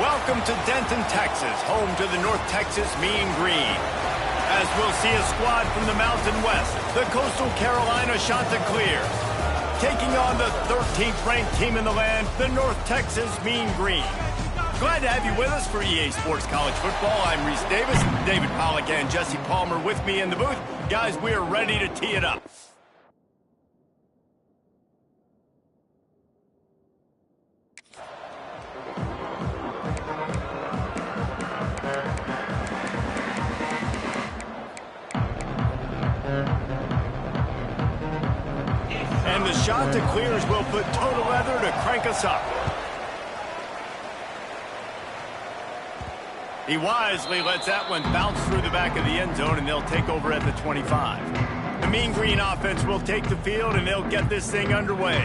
Welcome to Denton, Texas, home to the North Texas Mean Green. As we'll see a squad from the Mountain West, the Coastal Carolina Chanticleers, taking on the 13th ranked team in the land, the North Texas Mean Green. Glad to have you with us for EA Sports College Football. I'm Reese Davis, David Pollack and Jesse Palmer with me in the booth. Guys, we're ready to tee it up. And the Chanticleers will put total leather to crank us up. He wisely lets that one bounce through the back of the end zone, and they'll take over at the 25. The Mean Green offense will take the field, and they'll get this thing underway.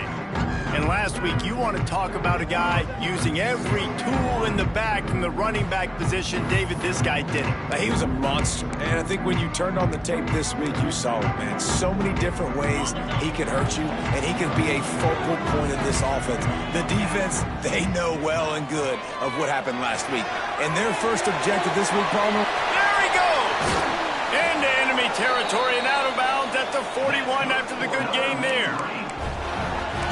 And last week, you want to talk about a guy using every tool in the back from the running back position. David, this guy did it. He was a monster, and I think when you turned on the tape this week, you saw it, man. So many different ways he can hurt you, and he can be a focal point of this offense. The defense, they know well and good of what happened last week. And their first objective this week, Palmer. There he goes! Into enemy territory and out of bounds at the 41 after the good game there.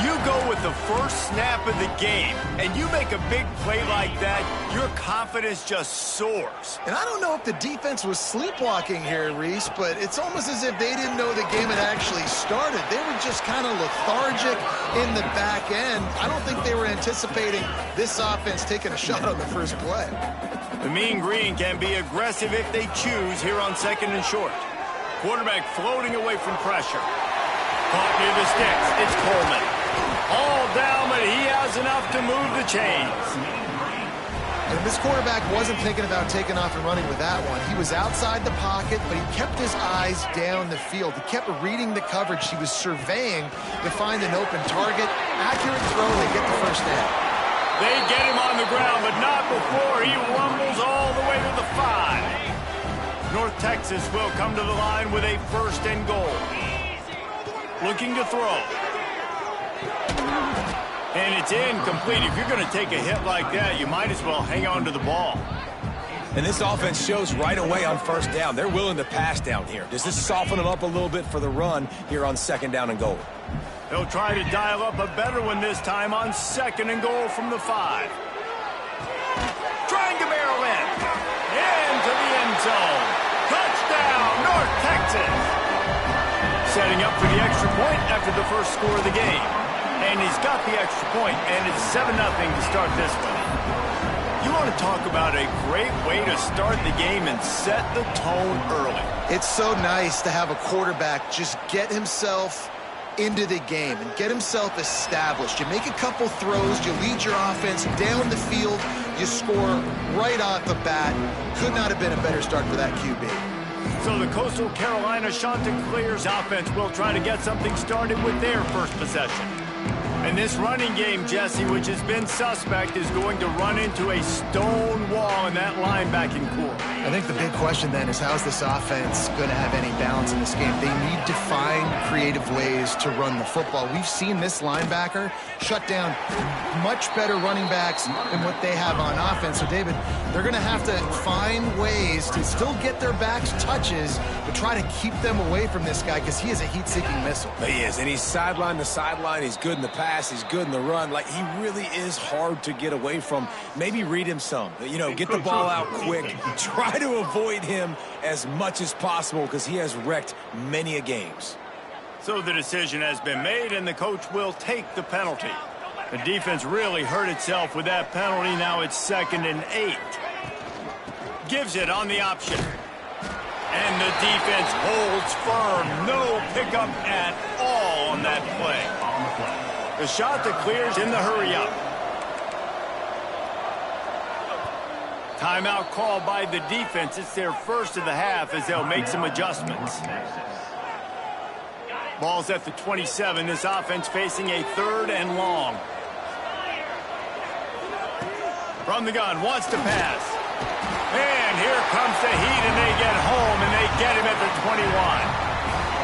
You go with the first snap of the game, and you make a big play like that, your confidence just soars. And I don't know if the defense was sleepwalking here, Reese, but it's almost as if they didn't know the game had actually started. They were just kind of lethargic in the back end. I don't think they were anticipating this offense taking a shot on the first play. The Mean Green can be aggressive if they choose here on second and short. Quarterback floating away from pressure. Caught near the sticks. It's Coleman. All down, but he has enough to move the chains. And this quarterback wasn't thinking about taking off and running with that one. He was outside the pocket, but he kept his eyes down the field. He kept reading the coverage. He was surveying to find an open target. Accurate throw, they get the first down. They get him on the ground, but not before he rumbles all the way to the 5. North Texas will come to the line with a first and goal. Looking to throw. And it's incomplete. If you're going to take a hit like that, you might as well hang on to the ball. And this offense shows right away on first down. They're willing to pass down here. Does this soften them up a little bit for the run here on second down and goal? They'll try to dial up a better one this time on second and goal from the 5. Trying to barrel in. Into the end zone. Touchdown, North Texas. Setting up for the extra point after the first score of the game. And he's got the extra point, and it's 7-0 to start this one. You want to talk about a great way to start the game and set the tone early. It's so nice to have a quarterback just get himself into the game and get himself established. You make a couple throws, you lead your offense down the field, you score right off the bat. Could not have been a better start for that QB. So the Coastal Carolina Chanticleers offense will try to get something started with their first possession. And this running game, Jesse, which has been suspect, is going to run into a stone wall in that linebacking core. I think the big question then is how's this offense going to have any balance in this game? They need to find creative ways to run the football. We've seen this linebacker shut down much better running backs than what they have on offense. So, David, they're going to have to find ways to still get their backs touches, but try to keep them away from this guy because he is a heat-seeking missile. He is, and he's sideline to sideline. He's good in the pass. He's good in the run. Like, he really is hard to get away from. Maybe read him some. You know, get the ball out quick. Try to avoid him as much as possible because he has wrecked many a games. So the decision has been made, and the coach will take the penalty. The defense really hurt itself with that penalty. Now it's 2nd and 8. Gives it on the option. And the defense holds firm. No pickup at all on that play. The Chanticleers in the hurry-up. Timeout called by the defense. It's their first of the half as they'll make some adjustments. Ball's at the 27. This offense facing a 3rd and long. From the gun, wants to pass. And here comes the heat, and they get home, and they get him at the 21.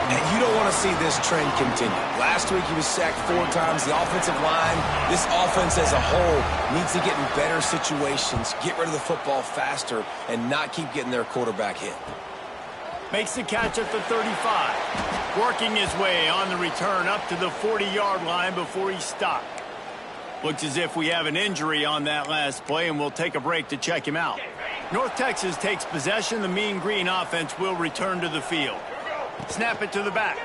And you don't want to see this trend continue. Last week he was sacked 4 times. The offensive line, this offense as a whole, needs to get in better situations, get rid of the football faster, and not keep getting their quarterback hit. Makes the catch at the 35. Working his way on the return up to the 40-yard line before he's stopped. Looks as if we have an injury on that last play, and we'll take a break to check him out. North Texas takes possession. The Mean Green offense will return to the field. Snap it to the back.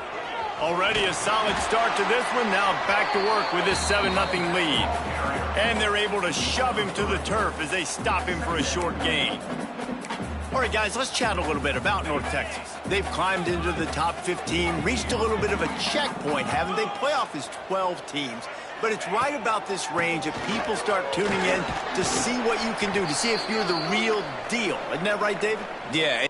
Already a solid start to this one. Now back to work with this 7-0 lead. And they're able to shove him to the turf as they stop him for a short gain. All right, guys, let's chat a little bit about North Texas. They've climbed into the top 15, reached a little bit of a checkpoint, haven't they? Playoff is 12 teams. But it's right about this range if people start tuning in to see what you can do, to see if you're the real deal. Isn't that right, David? Yeah.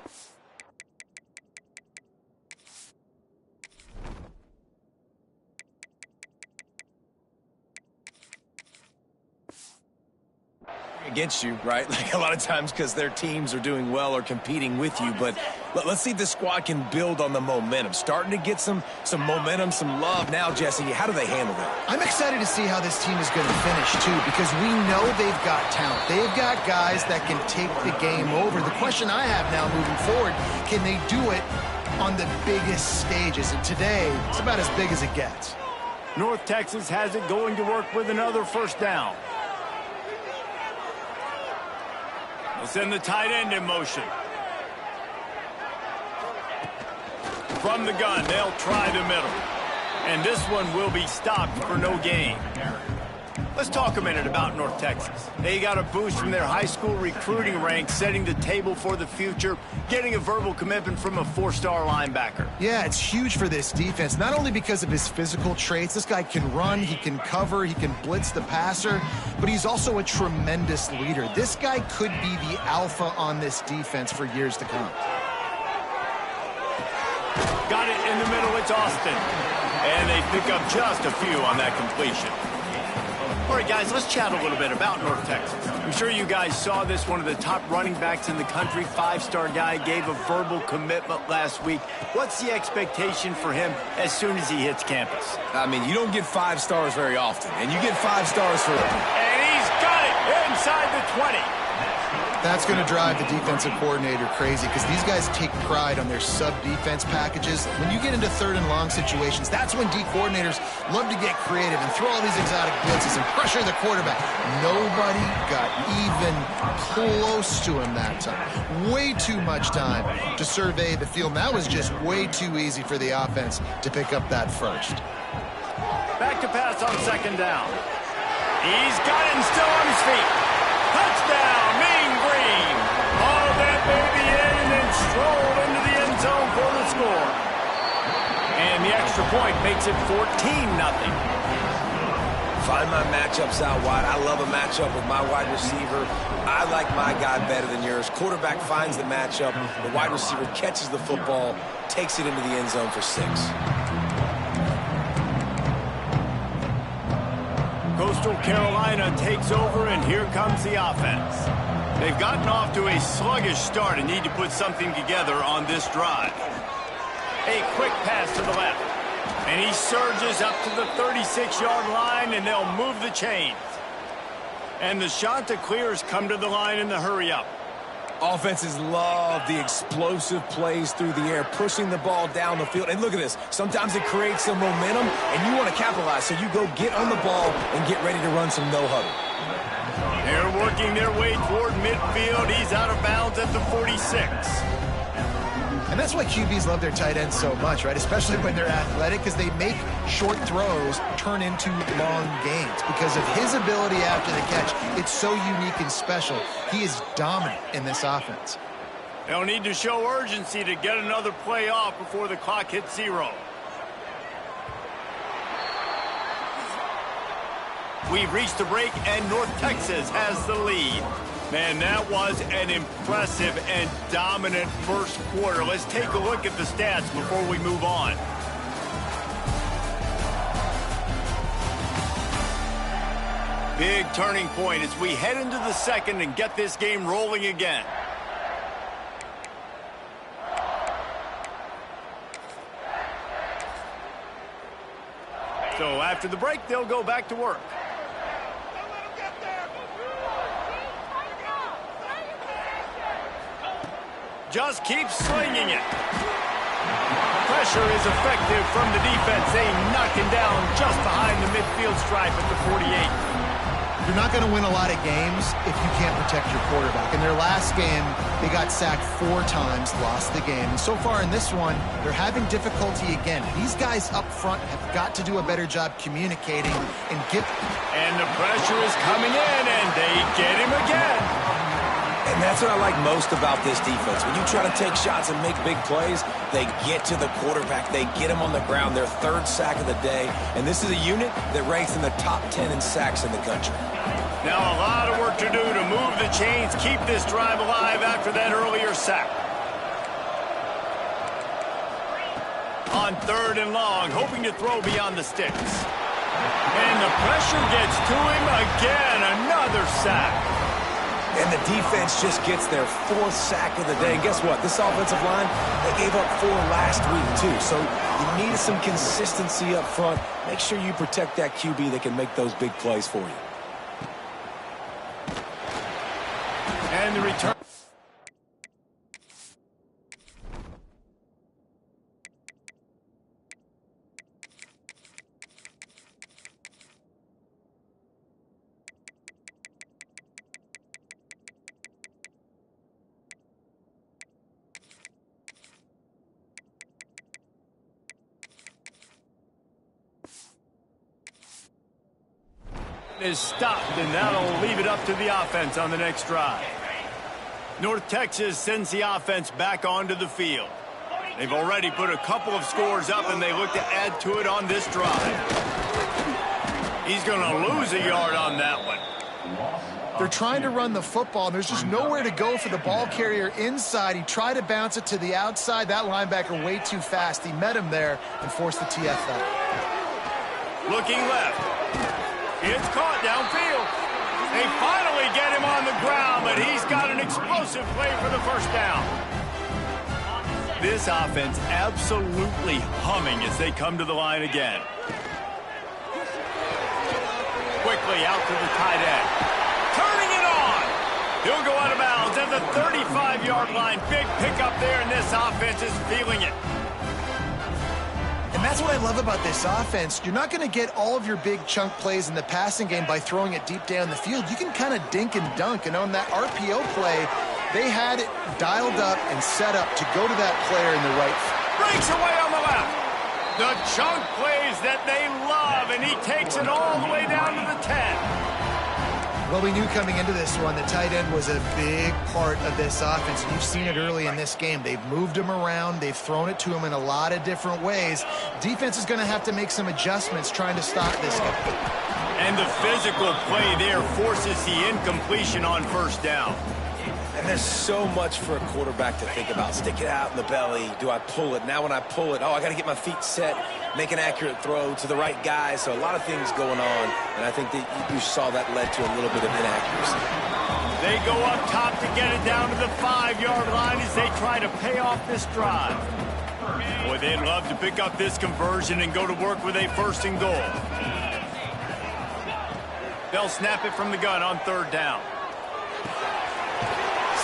Against you, right? Like a lot of times because their teams are doing well or competing with you. But let's see if this squad can build on the momentum. Starting to get some momentum, some love. Now, Jesse, how do they handle that? I'm excited to see how this team is going to finish, too, because we know they've got talent. They've got guys that can take the game over. The question I have now moving forward, can they do it on the biggest stages? And today, it's about as big as it gets. North Texas has it going to work with another first down. They'll send the tight end in motion. From the gun, they'll try the middle. And this one will be stopped for no gain. Let's talk a minute about North Texas. They got a boost from their high school recruiting ranks, setting the table for the future, getting a verbal commitment from a 4-star linebacker. Yeah, it's huge for this defense, not only because of his physical traits. This guy can run, he can cover, he can blitz the passer, but he's also a tremendous leader. This guy could be the alpha on this defense for years to come. Got it in the middle, it's Austin. And they pick up just a few on that completion. All right, guys, let's chat a little bit about North Texas. I'm sure you guys saw this. One of the top running backs in the country, 5-star guy, gave a verbal commitment last week. What's the expectation for him as soon as he hits campus? I mean, you don't get 5 stars very often, and you get 5 stars for it. And he's got it inside the 20. That's going to drive the defensive coordinator crazy because these guys take pride on their sub-defense packages. When you get into 3rd and long situations, that's when D coordinators love to get creative and throw all these exotic blitzes and pressure the quarterback. Nobody got even close to him that time. Way too much time to survey the field. That was just way too easy for the offense to pick up that first. Back to pass on 2nd down. He's got it and still on his feet. Touchdown, Mean Green. All that baby in and then strolled into the end zone for the score. And the extra point makes it 14-0. Find my matchups out wide. I love a matchup with my wide receiver. I like my guy better than yours. Quarterback finds the matchup. The wide receiver catches the football, takes it into the end zone for 6. Coastal Carolina takes over, and here comes the offense. They've gotten off to a sluggish start and need to put something together on this drive. A quick pass to the left. And he surges up to the 36-yard line, and they'll move the chains. And the Chanticleers come to the line in the hurry-up. Offenses love the explosive plays through the air, pushing the ball down the field. And look at this. Sometimes it creates some momentum, and you want to capitalize. So you go get on the ball and get ready to run some no-huddle. They're working their way toward midfield. He's out of bounds at the 46. And that's why QBs love their tight ends so much, right? Especially when they're athletic, because they make short throws turn into long gains. Because of his ability after the catch, it's so unique and special. He is dominant in this offense. They'll need to show urgency to get another play off before the clock hits 0. We've reached the break, and North Texas has the lead. Man, that was an impressive and dominant first quarter. Let's take a look at the stats before we move on. Big turning point as we head into the second and get this game rolling again. So after the break, they'll go back to work. Just keep slinging it. Pressure is effective from the defense. They knock him down just behind the midfield stripe at the 48. You're not going to win a lot of games if you can't protect your quarterback. In their last game, they got sacked 4 times, lost the game. And so far in this one, they're having difficulty again. These guys up front have got to do a better job communicating and get... And the pressure is coming in, and they get him again. And that's what I like most about this defense. When you try to take shots and make big plays, they get to the quarterback. They get him on the ground. Their 3rd sack of the day. And this is a unit that ranks in the top 10 in sacks in the country. Now a lot of work to do to move the chains, keep this drive alive after that earlier sack. On 3rd and long, hoping to throw beyond the sticks. And the pressure gets to him again. Another sack. And the defense just gets their 4th sack of the day. And guess what? This offensive line, they gave up 4 last week, too. So you need some consistency up front. Make sure you protect that QB that can make those big plays for you. And the return. Is stopped, and that'll leave it up to the offense on the next drive. North Texas sends the offense back onto the field. They've already put a couple of scores up, and they look to add to it on this drive. He's going to lose a yard on that one. They're trying to run the football, and there's just nowhere to go for the ball carrier inside. He tried to bounce it to the outside. That linebacker way too fast. He met him there and forced the TFL. Looking left. It's caught downfield. They finally get him on the ground, but he's got an explosive play for the first down. This offense absolutely humming as they come to the line again. Quickly out to the tight end. Turning it on. He'll go out of bounds at the 35-yard line. Big pickup there, and this offense is feeling it. And that's what I love about this offense. You're not going to get all of your big chunk plays in the passing game by throwing it deep down the field. You can kind of dink and dunk. And on that RPO play, they had it dialed up and set up to go to that player in the right. Breaks away on the left. The chunk plays that they love, and he takes it all the way down to the 10. Well, we knew coming into this one, the tight end was a big part of this offense. And you've seen it early in this game. They've moved him around. They've thrown it to him in a lot of different ways. Defense is going to have to make some adjustments trying to stop this guy. And the physical play there forces the incompletion on first down. And there's so much for a quarterback to think about. Stick it out in the belly. Do I pull it? Now when I pull it, I got to get my feet set, make an accurate throw to the right guy. So a lot of things going on, and I think that you saw that led to a little bit of inaccuracy. They go up top to get it down to the 5-yard line as they try to pay off this drive. Boy, they'd love to pick up this conversion and go to work with a 1st and goal. They'll snap it from the gun on 3rd down.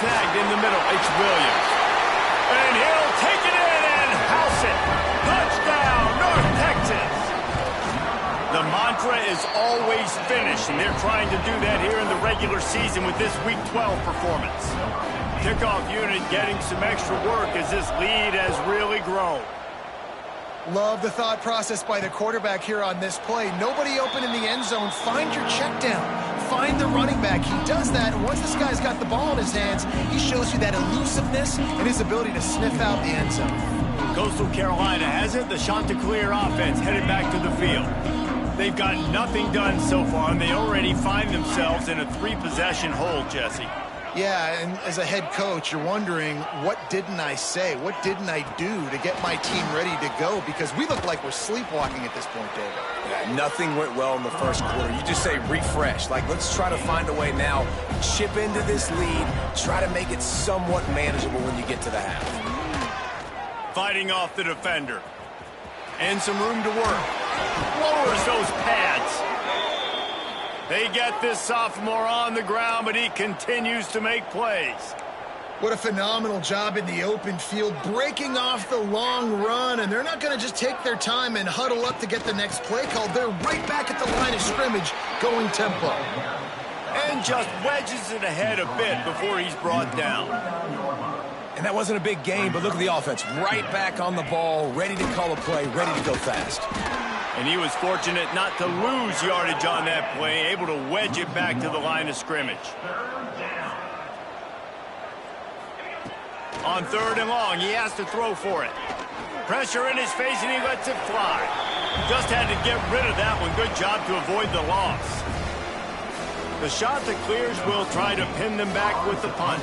Snagged in the middle, it's Williams. And he'll take it in and house it. Touchdown, North Texas. The mantra is always finish, and they're trying to do that here in the regular season with this Week 12 performance. Kickoff unit getting some extra work as this lead has really grown. Love the thought process by the quarterback here on this play. Nobody open in the end zone. Find your check down. Find the running back. He does that, and once this guy's got the ball in his hands, he shows you that elusiveness and his ability to sniff out the end zone. Coastal Carolina has it. The Chanticleer offense headed back to the field. They've got nothing done so far, and they already find themselves in a 3-possession hole, Jesse. Yeah, and as a head coach, you're wondering, what didn't I say? What didn't I do to get my team ready to go? Because we look like we're sleepwalking at this point, David. Yeah, nothing went well in the first quarter. You just say refresh. Like, let's try to find a way now. Chip into this lead. Try to make it somewhat manageable when you get to the half. Fighting off the defender. And some room to work. Lowers those pads. They get this sophomore on the ground, but he continues to make plays. What a phenomenal job in the open field, breaking off the long run, and they're not going to just take their time and huddle up to get the next play called. They're right back at the line of scrimmage, going tempo. And just wedges it ahead a bit before he's brought down. And that wasn't a big gain, but look at the offense. Right back on the ball, ready to call a play, ready to go fast. And he was fortunate not to lose yardage on that play, able to wedge it back to the line of scrimmage. On 3rd and long, he has to throw for it. Pressure in his face, and he lets it fly. Just had to get rid of that one. Good job to avoid the loss. The Chanticleers will try to pin them back with the punt.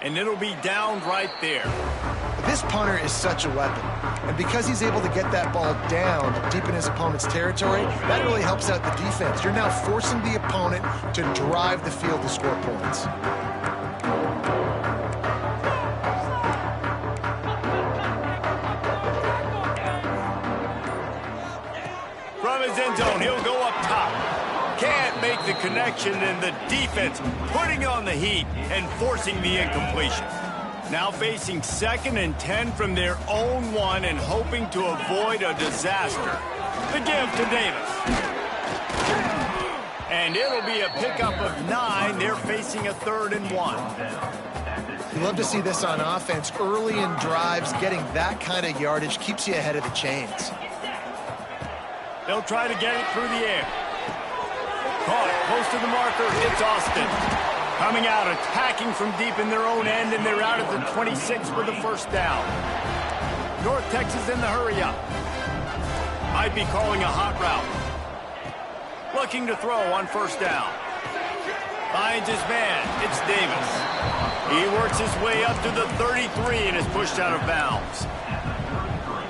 And it'll be down right there. This punter is such a weapon. And because he's able to get that ball down deep in his opponent's territory, that really helps out the defense. You're now forcing the opponent to drive the field to score points. From his end zone, he'll go up top. Can't make the connection, and the defense putting on the heat and forcing the incompletion. Now facing 2nd and 10 from their own 1 and hoping to avoid a disaster. The give to Davis. And it'll be a pickup of 9. They're facing a 3rd and 1. You love to see this on offense. Early in drives, getting that kind of yardage keeps you ahead of the chains. They'll try to get it through the air. Caught close to the marker. It's Austin. Coming out, attacking from deep in their own end, and they're out at the 26 with a first down. North Texas in the hurry-up. Might be calling a hot route. Looking to throw on first down. Finds his man. It's Davis. He works his way up to the 33 and is pushed out of bounds.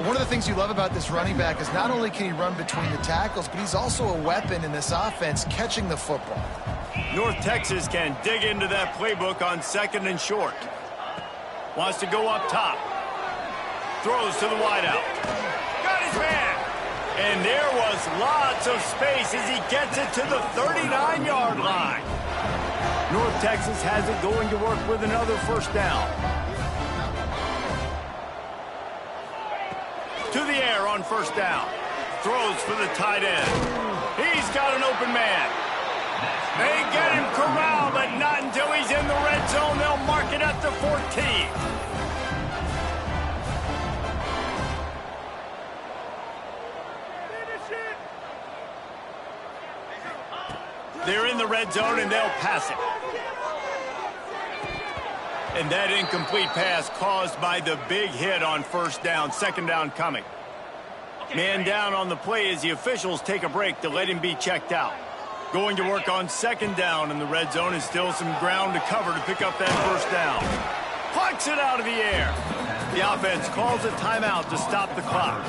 One of the things you love about this running back is not only can he run between the tackles, but he's also a weapon in this offense, catching the football. North Texas can dig into that playbook on 2nd and short. Wants to go up top. Throws to the wideout. Got his man. And there was lots of space as he gets it to the 39-yard line. North Texas has it going to work with another first down. To the air on first down. Throws for the tight end. He's got an open man. They get him corralled, but not until he's in the red zone. They'll mark it at the 14. They're in the red zone, and they'll pass it. And that incomplete pass caused by the big hit on first down. 2nd down coming. Man down on the play as the officials take a break to let him be checked out. Going to work on 2nd down in the red zone, and still some ground to cover to pick up that first down. Plucks it out of the air. The offense calls a timeout to stop the clock.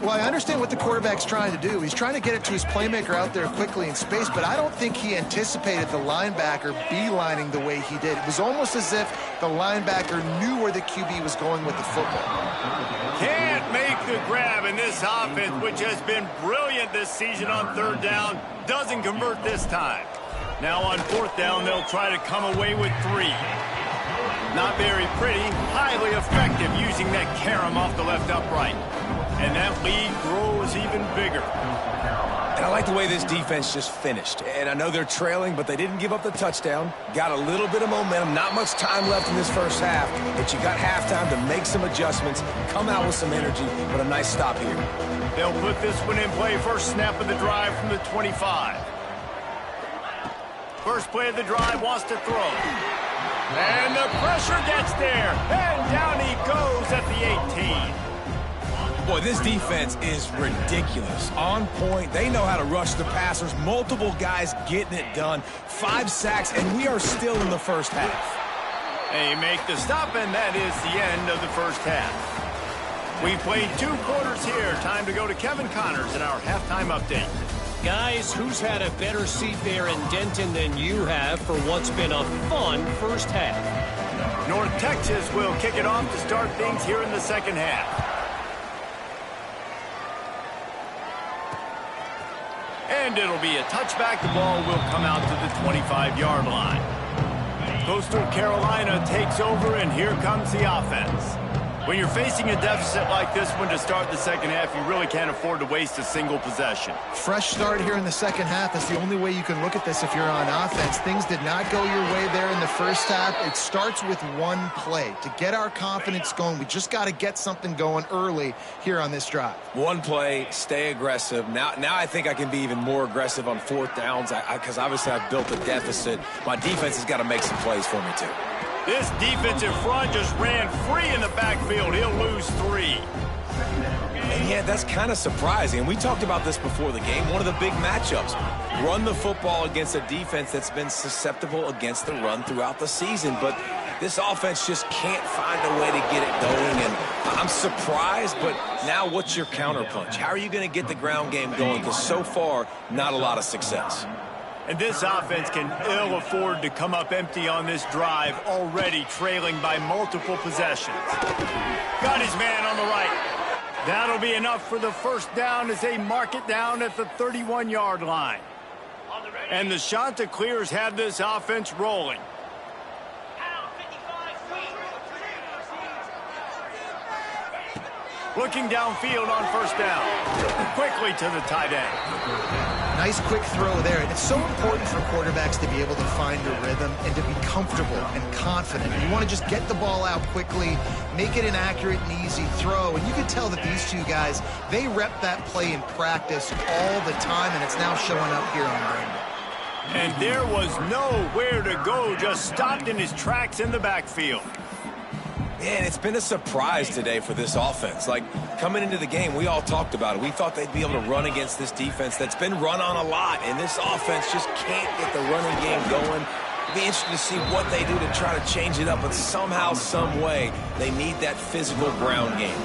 Well, I understand what the quarterback's trying to do. He's trying to get it to his playmaker out there quickly in space, but I don't think he anticipated the linebacker beelining the way he did. It was almost as if the linebacker knew where the QB was going with the football. Can't make the grab, in this offense, which has been brilliant this season on 3rd down, doesn't convert this time. Now on 4th down, they'll try to come away with 3. Not very pretty, highly effective using that carom off the left upright. And that lead grows even bigger. And I like the way this defense just finished. And I know they're trailing, but they didn't give up the touchdown. Got a little bit of momentum. Not much time left in this first half. But you got halftime to make some adjustments, come out with some energy, but a nice stop here. They'll put this one in play. First snap of the drive from the 25. First play of the drive, wants to throw. And the pressure gets there. And down he goes at the 18. Boy, this defense is ridiculous. On point. They know how to rush the passers. Multiple guys getting it done. 5 sacks, and we are still in the first half. They make the stop, and that is the end of the first half. We played 2 quarters here. Time to go to Kevin Connors in our halftime update. Guys, who's had a better seat there in Denton than you have for what's been a fun first half? North Texas will kick it off to start things here in the second half. And it'll be a touchback. The ball will come out to the 25-yard line. Coastal Carolina takes over, and here comes the offense. When you're facing a deficit like this one to start the second half, you really can't afford to waste a single possession. Fresh start here in the second half. That's the only way you can look at this if you're on offense. Things did not go your way there in the first half. It starts with one play. To get our confidence going, we just got to get something going early here on this drive. One play, stay aggressive. Now I think I can be even more aggressive on fourth downs because obviously I've built a deficit. My defense has got to make some plays for me too. This defensive front just ran free in the backfield. He'll lose 3. And yeah, that's kind of surprising. We talked about this before the game. One of the big matchups. Run the football against a defense that's been susceptible against the run throughout the season. But this offense just can't find a way to get it going. And I'm surprised, but now what's your counterpunch? How are you going to get the ground game going? Because so far, not a lot of success. And this offense can ill afford to come up empty on this drive, already trailing by multiple possessions. Got his man on the right. That'll be enough for the first down as they mark it down at the 31-yard line. And the Chanticleers have this offense rolling. Looking downfield on first down. Quickly to the tight end. Nice quick throw there. And it's so important for quarterbacks to be able to find a rhythm and to be comfortable and confident. You want to just get the ball out quickly, make it an accurate and easy throw. And you can tell that these two guys, they rep that play in practice all the time, and it's now showing up here on Monday. And there was nowhere to go, just stopped in his tracks in the backfield. Man, it's been a surprise today for this offense. Like, coming into the game, we all talked about it. We thought they'd be able to run against this defense that's been run on a lot, and this offense just can't get the running game going. It'll be interesting to see what they do to try to change it up, but somehow, some way, they need that physical ground game.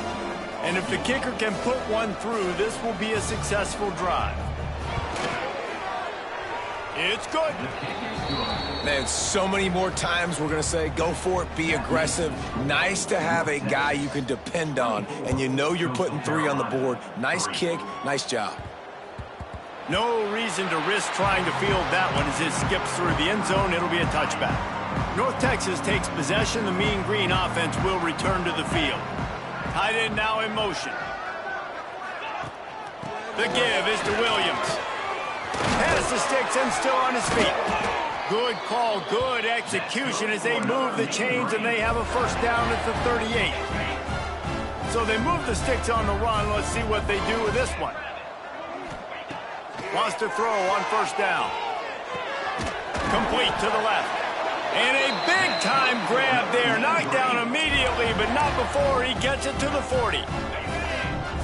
And if the kicker can put one through, this will be a successful drive. It's good. Man, so many more times we're going to say, go for it, be aggressive. Nice to have a guy you can depend on, and you know you're putting 3 on the board. Nice kick, nice job. No reason to risk trying to field that one as it skips through the end zone. It'll be a touchback. North Texas takes possession. The Mean Green offense will return to the field. Tight end now in motion. The give is to Williams. Pass the sticks and still on his feet. Good call, good execution as they move the chains, and they have a first down at the 38. So they move the sticks on the run. Let's see what they do with this one. Wants to throw on first down. Complete to the left. And a big-time grab there. Knocked down immediately, but not before he gets it to the 40.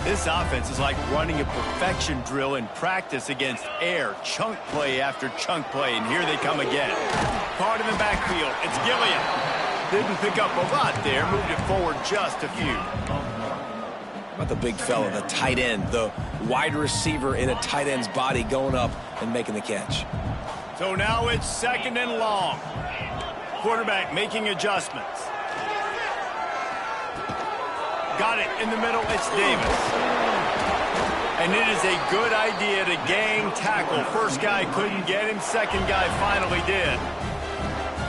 This offense is like running a perfection drill in practice against air. Chunk play after chunk play, and here they come again. Caught in the backfield. It's Gilliam. Didn't pick up a lot there. Moved it forward just a few. How about the big fella, the tight end, the wide receiver in a tight end's body going up and making the catch. So now it's second and long. Quarterback making adjustments. Got it in the middle. It's Davis. And it is a good idea to gang tackle. First guy couldn't get him. Second guy finally did.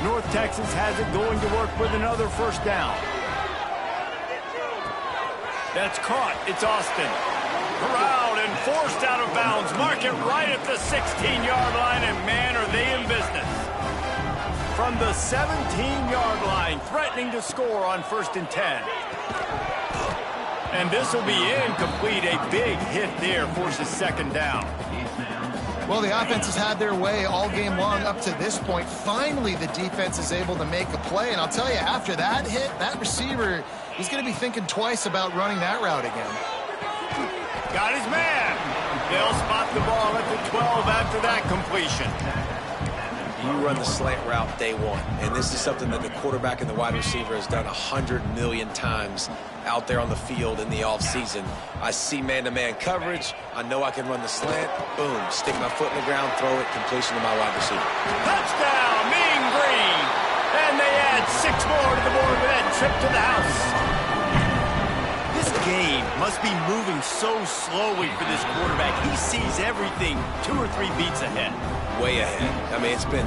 North Texas has it going to work with another first down. That's caught. It's Austin. Corralled and forced out of bounds. Mark it right at the 16-yard line, and man, are they in business. From the 17-yard line, threatening to score on 1st and 10. And this will be incomplete. A big hit there forces second down. Well, the offense has had their way all game long up to this point. Finally, the defense is able to make a play. And I'll tell you, after that hit, that receiver, he's going to be thinking twice about running that route again. Got his man. They'll spot the ball at the 12 after that completion. you run the slant route day one. And this is something that the quarterback and the wide receiver has done 100 million times out there on the field in the offseason. I see man-to-man coverage. I know I can run the slant. Boom, stick my foot in the ground, throw it, completion to my wide receiver. Touchdown, Mean Green. And they add 6 more to the board with that trip to the house. This game must be moving so slowly for this quarterback. He sees everything 2 or 3 beats ahead. Way ahead. I mean, it's been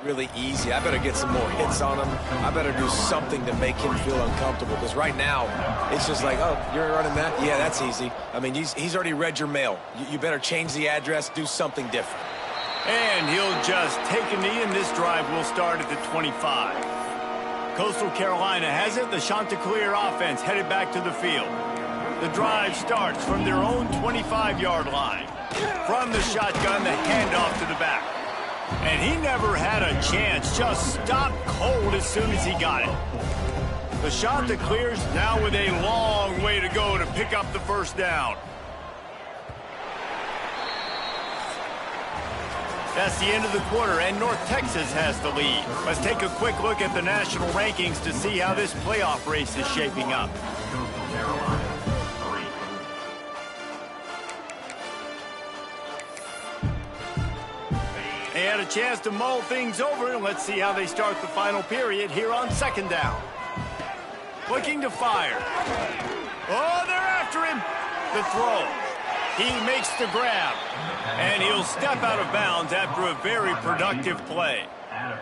really easy. I better get some more hits on him. I better do something to make him feel uncomfortable, because right now it's just like, oh, you're running that? Yeah, that's easy. I mean, he's already read your mail. You better change the address, do something different. And he'll just take a knee, and this drive will start at the 25. Coastal Carolina has it. The Chanticleer offense headed back to the field. The drive starts from their own 25-yard line. From the shotgun, the handoff to the back. And he never had a chance, just stopped cold as soon as he got it. The Chanticleers now with a long way to go to pick up the first down. That's the end of the quarter, and North Texas has the lead. Let's take a quick look at the national rankings to see how this playoff race is shaping up. They had a chance to mull things over, and let's see how they start the final period here on second down. Looking to fire. Oh, they're after him. The throw. He makes the grab, and he'll step out of bounds after a very productive play.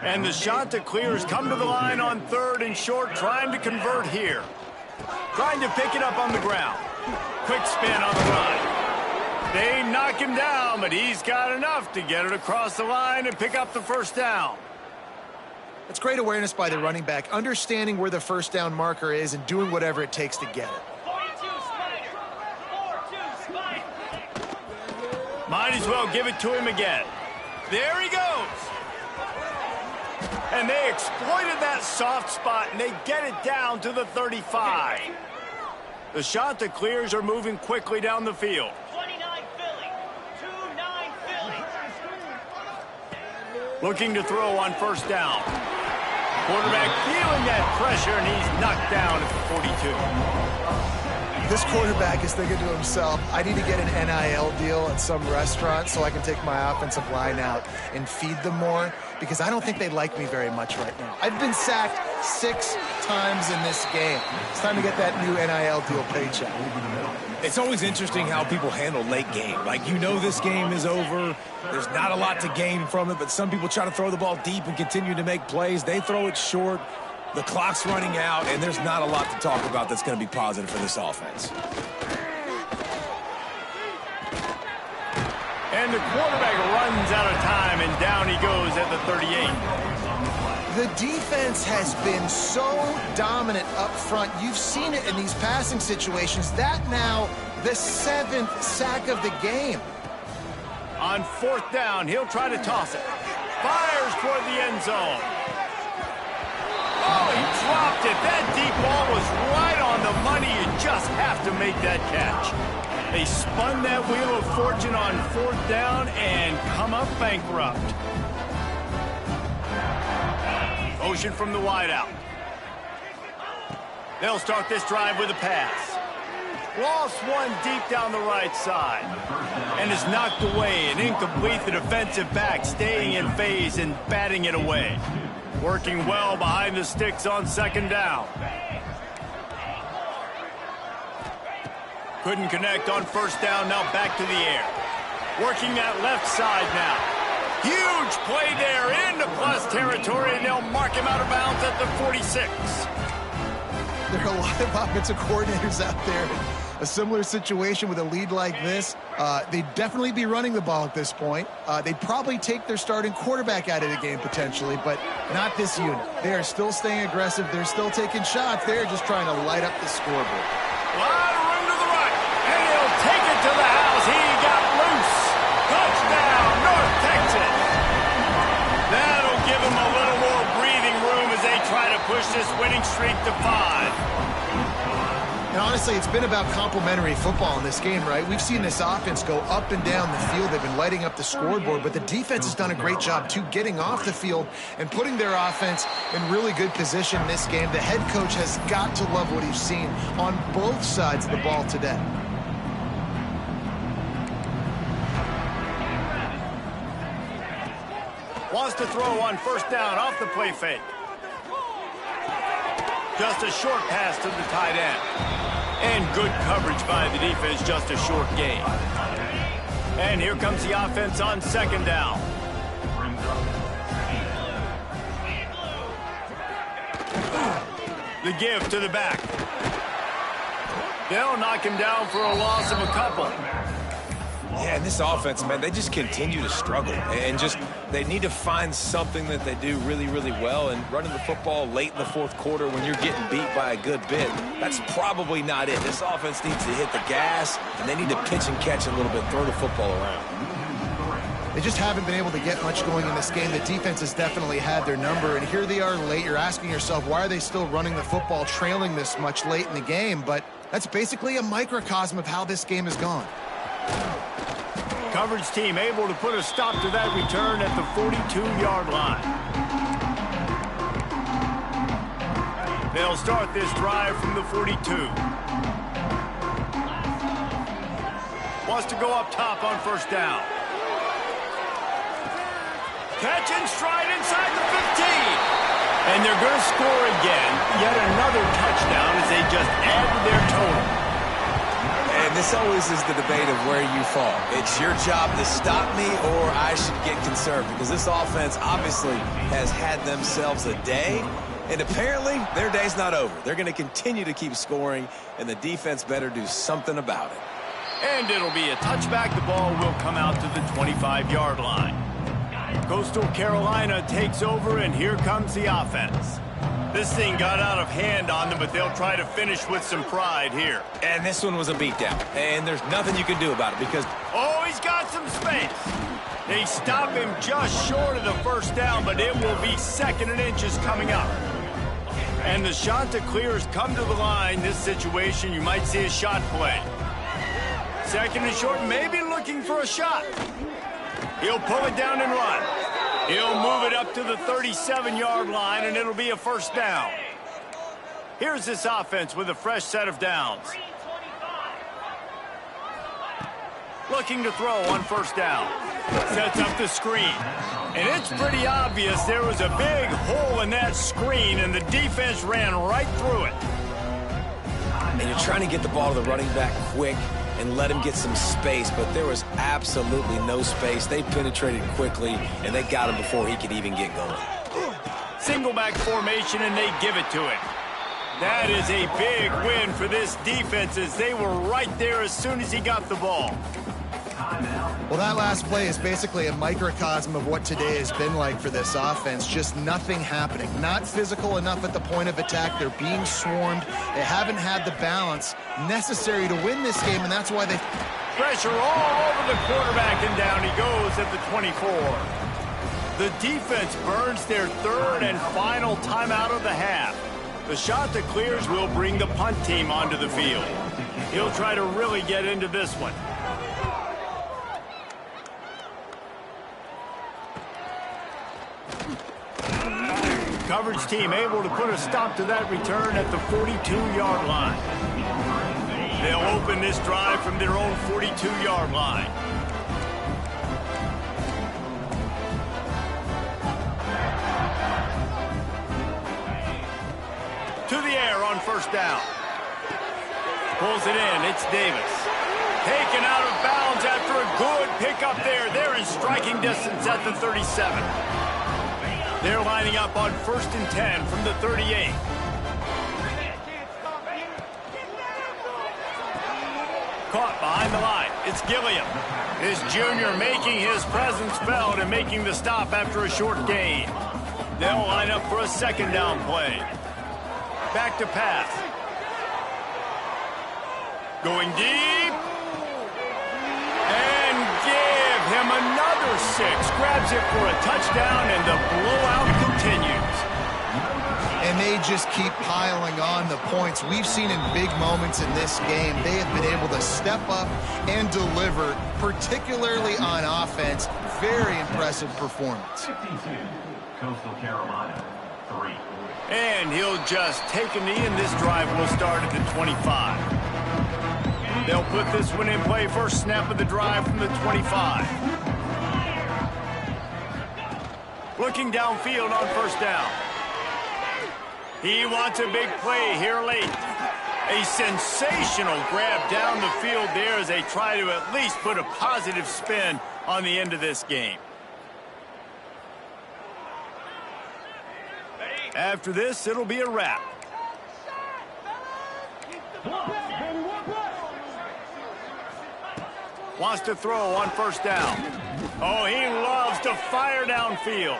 And the Chanticleers come to the line on 3rd and short, trying to convert here. Trying to pick it up on the ground. Quick spin on the run. They knock him down, but he's got enough to get it across the line and pick up the first down. That's great awareness by the running back, understanding where the first down marker is and doing whatever it takes to get it. Might as well give it to him again. There he goes. And they exploited that soft spot, and they get it down to the 35. The Chanticleers are moving quickly down the field. 29 Philly. 2-9 Philly. Looking to throw on first down. Quarterback feeling that pressure, and he's knocked down at the 42. This quarterback is thinking to himself, I need to get an NIL deal at some restaurant so I can take my offensive line out and feed them more, because I don't think they like me very much right now. I've been sacked 6 times in this game. It's time to get that new NIL deal paycheck. It's always interesting how people handle late game. Like, you know this game is over. There's not a lot to gain from it, but some people try to throw the ball deep and continue to make plays. They throw it short. The clock's running out, and there's not a lot to talk about that's going to be positive for this offense. And the quarterback runs out of time, and down he goes at the 38. The defense has been so dominant up front. You've seen it in these passing situations. That now the 7th sack of the game. On 4th down, he'll try to toss it. Fires toward the end zone. Oh, he dropped it. That deep ball was right on the money. You just have to make that catch. They spun that wheel of fortune on 4th down and come up bankrupt. Motion from the wideout. They'll start this drive with a pass. Lost one deep down the right side. And is knocked away and incomplete. The defensive back staying in phase and batting it away. Working well behind the sticks on 2nd down. Couldn't connect on 1st down, now back to the air. Working that left side now. Huge play there into plus territory, and they'll mark him out of bounds at the 46. There are a lot of offensive coordinators out there. A similar situation with a lead like this. They'd definitely be running the ball at this point. They'd probably take their starting quarterback out of the game potentially, but not this unit. They are still staying aggressive. They're still taking shots. They're just trying to light up the scoreboard. A lot of room to the right, and he'll take it to the house. He push this winning streak to 5. And honestly, it's been about complementary football in this game, right? We've seen this offense go up and down the field. They've been lighting up the scoreboard, but the defense has done a great job, too, getting off the field and putting their offense in really good position in this game. The head coach has got to love what he's seen on both sides of the ball today. Wants to throw on first down off the play fake. Just a short pass to the tight end. And good coverage by the defense, just a short gain. And here comes the offense on second down. The give to the back. They'll knock him down for a loss of a couple. Yeah, and this offense, man, they just continue to struggle. And just, they need to find something that they do really, really well. And running the football late in the fourth quarter when you're getting beat by a good bit, that's probably not it. This offense needs to hit the gas, and they need to pitch and catch a little bit, throw the football around. They just haven't been able to get much going in this game. The defense has definitely had their number, and here they are late. You're asking yourself, why are they still running the football, trailing this much late in the game? But that's basically a microcosm of how this game has gone. Coverage team able to put a stop to that return at the 42-yard line. They'll start this drive from the 42. Wants to go up top on first down. Catch and stride inside the 15. And they're going to score again. Yet another touchdown as they just add to their total. And this always is the debate of where you fall. It's your job to stop me, or I should get conserved, because this offense obviously has had themselves a day, and apparently their day's not over. They're going to continue to keep scoring, and the defense better do something about it. And it'll be a touchback. The ball will come out to the 25-yard line. Coastal Carolina takes over, and here comes the offense. This thing got out of hand on them, but they'll try to finish with some pride here. And this one was a beatdown, and there's nothing you can do about it because... Oh, he's got some space. They stop him just short of the first down, but it will be second and inches coming up. And the Chanticleers come to the line. This situation, you might see a shot play. Second and short, maybe looking for a shot. He'll pull it down and run. He'll move it up to the 37-yard line, and it'll be a first down. Here's this offense with a fresh set of downs. Looking to throw on first down. Sets up the screen. And it's pretty obvious there was a big hole in that screen, and the defense ran right through it. And you're trying to get the ball to the running back quick and let him get some space, but there was absolutely no space. They penetrated quickly, and they got him before he could even get going. Single back formation, and they give it to him. That is a big win for this defense, as they were right there as soon as he got the ball. Well, that last play is basically a microcosm of what today has been like for this offense. Just nothing happening. Not physical enough at the point of attack. They're being swarmed. They haven't had the balance necessary to win this game, and that's why they... Pressure all over the quarterback, and down he goes at the 24. The defense burns their third and final timeout of the half. The Chanticleers will bring the punt team onto the field. He'll try to really get into this one. Coverage team able to put a stop to that return at the 42-yard line. They'll open this drive from their own 42-yard line. To the air on first down. Pulls it in. It's Davis. Taken out of bounds after a good pickup there. They're in striking distance at the 37. They're lining up on 1st and 10 from the 38. Caught behind the line. It's Gilliam. This junior making his presence felt and making the stop after a short gain. They'll line up for a second down play. Back to pass. Going deep. And give him another 6. Grabs it for a touchdown, and the blowout continues. and they just keep piling on the points. We've seen in big moments in this game, they have been able to step up and deliver, particularly on offense. Very impressive performance. 52, Coastal Carolina, 3. And he'll just take a knee, and this drive will start at the 25. They'll put this one in play. First snap of the drive from the 25. Looking downfield on first down. He wants a big play here late. A sensational grab down the field there as they try to at least put a positive spin on the end of this game. After this, it'll be a wrap. Wants to throw on first down. Oh, he loves to fire downfield.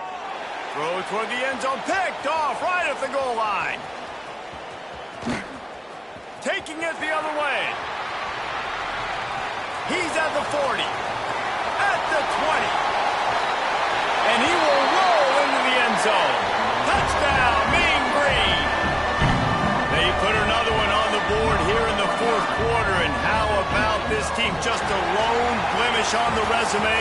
Throw toward the end zone, picked off right at the goal line. Taking it the other way. He's at the 40, at the 20. And he will roll into the end zone. Touchdown, Mean Green. They put another one on the board here in the fourth quarter. And how about this team? Just a lone blemish on the resume.